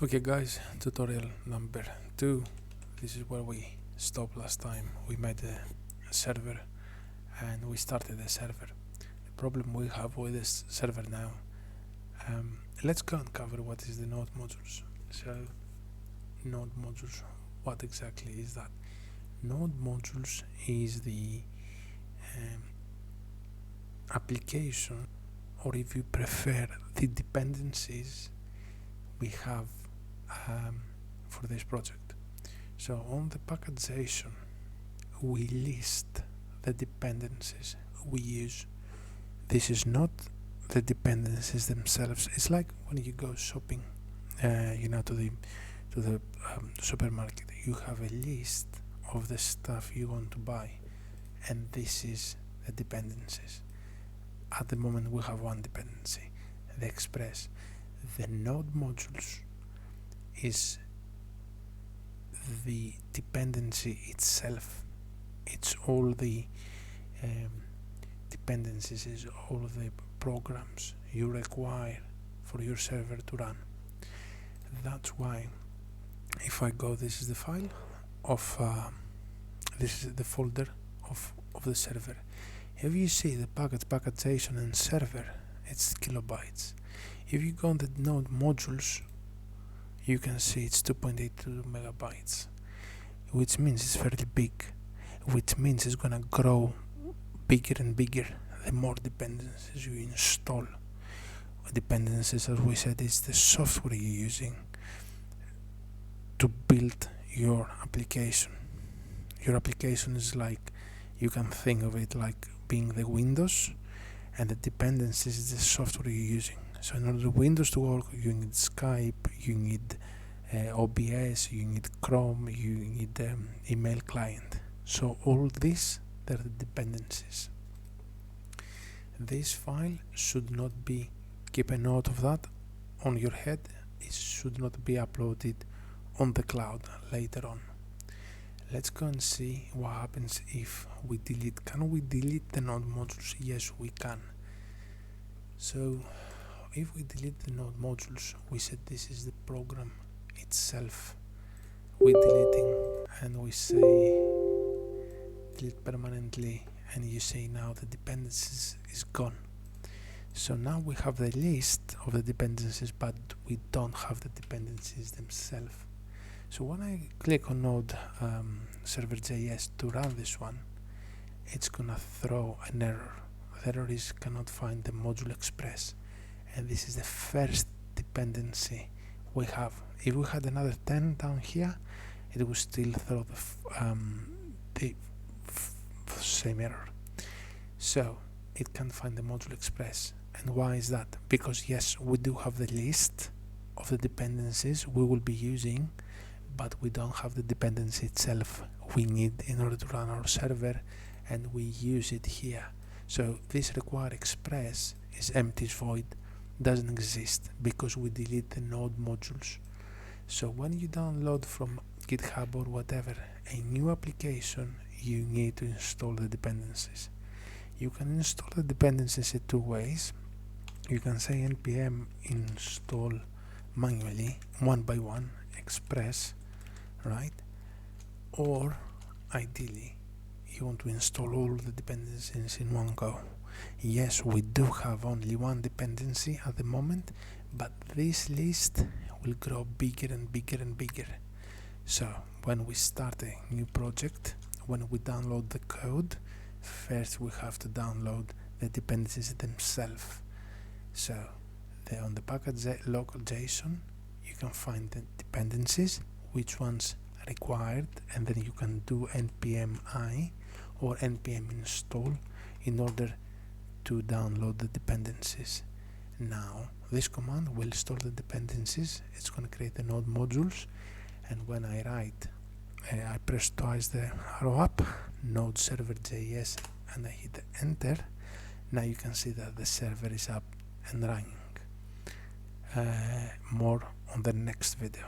Okay guys, tutorial number 2. This is where we stopped last time. We made a server and we started the server. The problem we have with this server now, let's go and cover what is the node modules. So node modules, what exactly is that? Node modules is the application, or if you prefer, the dependencies we have for this project. So on the packagization we list the dependencies we use. This is not the dependencies themselves. It's like when you go shopping, to the supermarket. You have a list of the stuff you want to buy, and this is the dependencies. At the moment we have one dependency, the express. The node modules is the dependency itself. It's all the dependencies, is all the programs you require for your server to run. That's why if I go, this is the file of this is the folder of the server. If you see the packagization and server, it's kilobytes. If you go on the node modules, you can see it's 2.82 megabytes, which means it's fairly big, which means it's gonna grow bigger and bigger the more dependencies you install. Dependencies, as we said, is the software you're using to build your application. Your application is like, you can think of it like being the Windows, and the dependencies is the software you're using. So in order for Windows to work, you need Skype, you need OBS, you need Chrome, you need email client. So all this, they're the dependencies. This file should not be, keep a note of that on your head, it should not be uploaded on the cloud later on. Let's go and see what happens if we delete. Can we delete the node modules? Yes, we can. So if we delete the node modules, we said this is the program itself. We're deleting, and we say delete permanently, and you see now the dependencies is gone. So now we have the list of the dependencies, but we don't have the dependencies themselves. So when I click on node server.js to run this one, it's gonna throw an error. The error is cannot find the module express, and this is the first dependency we have. If we had another 10 down here, it would still throw the same error. So it can't find the module express. And why is that? Because yes, we do have the list of the dependencies we will be using, but we don't have the dependency itself we need in order to run our server, and we use it here. So this require express is empty, is void, doesn't exist because we delete the node modules. So when you download from GitHub or whatever a new application, you need to install the dependencies. You can install the dependencies in two ways. You can say npm install manually, one by one, express, right? Or ideally you want to install all the dependencies in one go. Yes, we do have only one dependency at the moment, but this list will grow bigger and bigger and bigger. So when we start a new project, when we download the code, first we have to download the dependencies themselves. So on the package local JSON, you can find the dependencies, which ones required, and then you can do npm I or npm install in order to download the dependencies. Now this command will store the dependencies. It's going to create the node modules, and when I write, I press twice the arrow up, node server.js, and I hit enter. Now you can see that the server is up and running. More on the next video.